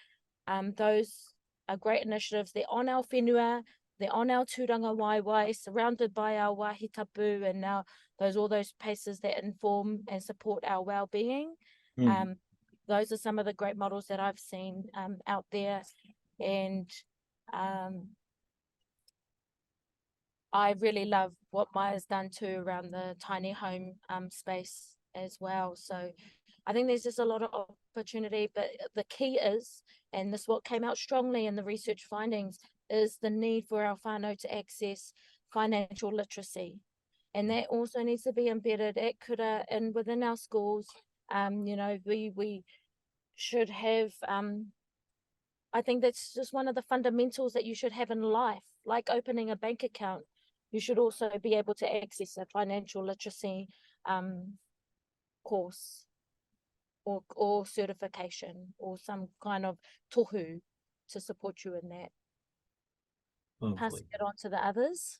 those are great initiatives. They're on our whenua, they're on our tūranga waiwai, surrounded by our wāhi tapu, and now all those places that inform and support our well-being. Those are some of the great models that I've seen out there, and I really love what Maia's done too around the tiny home space as well. So I think there's just a lot of opportunity, but the key is, and this is what came out strongly in the research findings, is the need for our whānau to access financial literacy. And that also needs to be embedded at kura and within our schools. We should have, I think that's just one of the fundamentals that you should have in life, like opening a bank account. You should also be able to access a financial literacy course. or certification or some kind of tohu to support you in that. Passing it on to the others.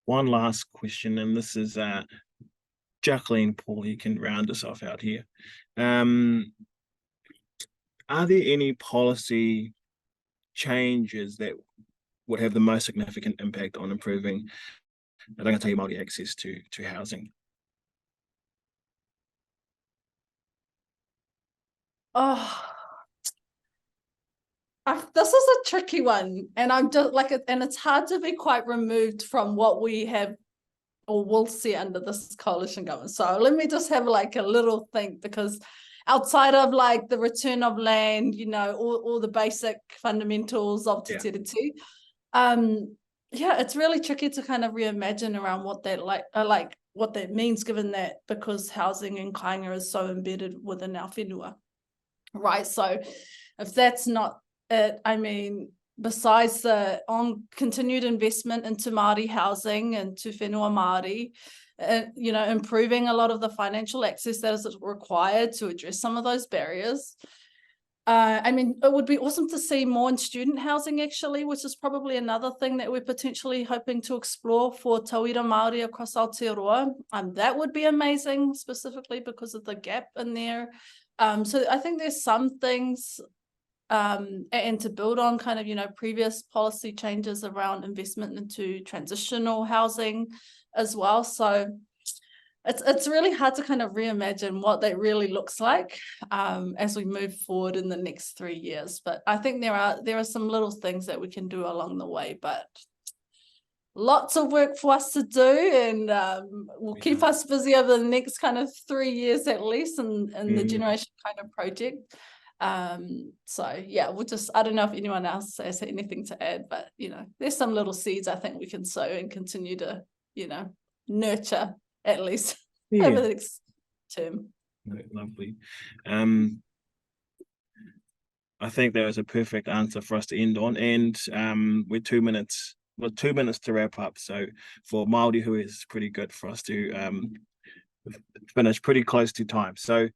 One last question, and this is Jacqueline Paul. You can round us off out here. Are there any policy changes that would have the most significant impact on improving Rangatahi Māori access to housing? Oh, this is a tricky one, and I'm just like, and it's hard to be quite removed from what we have or will see under this coalition government. So let me just have like a little think, because outside of like the return of land, you know, all the basic fundamentals of Te Tiriti, yeah, it's really tricky to kind of reimagine around what that what that means, given that because housing in Kāinga is so embedded within our whenua, right? So if that's not it, I mean, besides the continued investment into Māori housing and to whenua Māori, you know, improving a lot of the financial access that is required to address some of those barriers. I mean, it would be awesome to see more in student housing, actually, which is probably another thing that we're potentially hoping to explore for tauira Māori across Aotearoa. That would be amazing, specifically because of the gap in there. So I think there's some things, and to build on kind of, you know, previous policy changes around investment into transitional housing as well. So it's really hard to kind of reimagine what that really looks like as we move forward in the next 3 years. But I think there are some little things that we can do along the way, but lots of work for us to do, and will keep us busy over the next kind of 3 years at least in the generation kind of project. So yeah, we'll just, I don't know if anyone else has anything to add, but you know, there's some little seeds I think we can sow and continue to, you know, nurture at least over the next term. Lovely. I think that was a perfect answer for us to end on, and we're 2 minutes. Well, 2 minutes to wrap up. So for Māori, who is pretty good for us to finish pretty close to time. So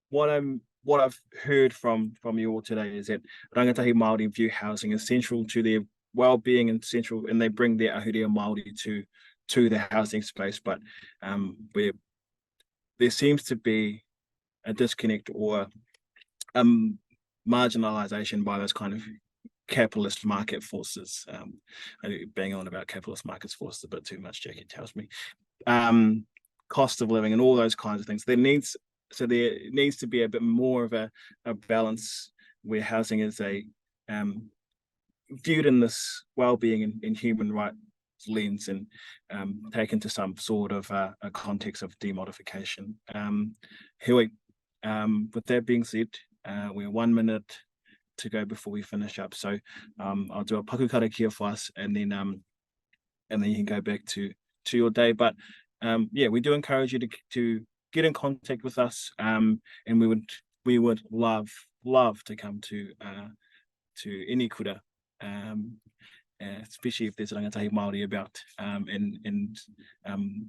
what I've heard from you all today is that Rangatahi Māori view housing as central to their well-being and central, and they bring their ahurea Māori to the housing space. But where there seems to be a disconnect or marginalization by those kind of capitalist market forces. I bang on about capitalist market forces a bit too much, Jackie tells me. Cost of living and all those kinds of things. There needs to be a bit more of a balance where housing is viewed in this well-being and human rights lens, and taken to some sort of a context of demodification. Hui, with that being said, we're 1 minute to go before we finish up. So I'll do a paku karakia for us, and then you can go back to your day. But yeah, we do encourage you to get in contact with us, and we would love to come to any kura, especially if there's Rangatahi Māori about, and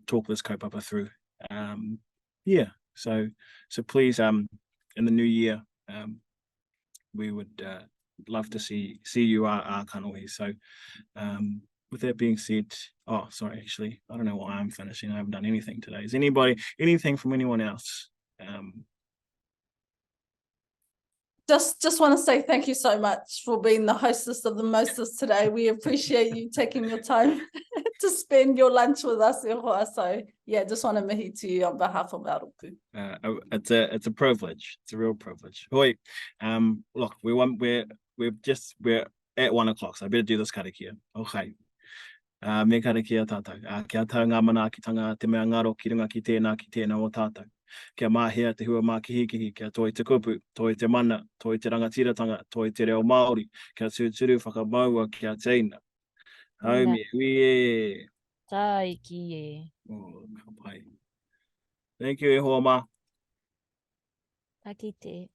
talk this kaupapa through. Yeah, so please, in the new year, we would love to see you, our kanohi. So with that being said, oh, sorry, actually, I don't know why I'm finishing. I haven't done anything today. Is anything from anyone else? Just want to say thank you so much for being the hostess of the mostest today. We appreciate you taking your time to spend your lunch with us. So yeah, just want to mihi to you on behalf of our uku. It's a privilege. It's a real privilege. Hoi, look, we're at 1 o'clock, so I better do this karakia. Okay. Me karakia tātou. Kia tau ngā manaakitanga te mea ngaro ki runga ki tēnā o tātou. Kia mahea te hua mā kihikihi, kia toi te kupu, toi te mana, toi te rangatiratanga, toi te reo Māori, kia tūturu whakamaua kia teina. Hau me hui e. Tai ki e. Oh, ka pai. Thank you e hoa mā. Ta ki te.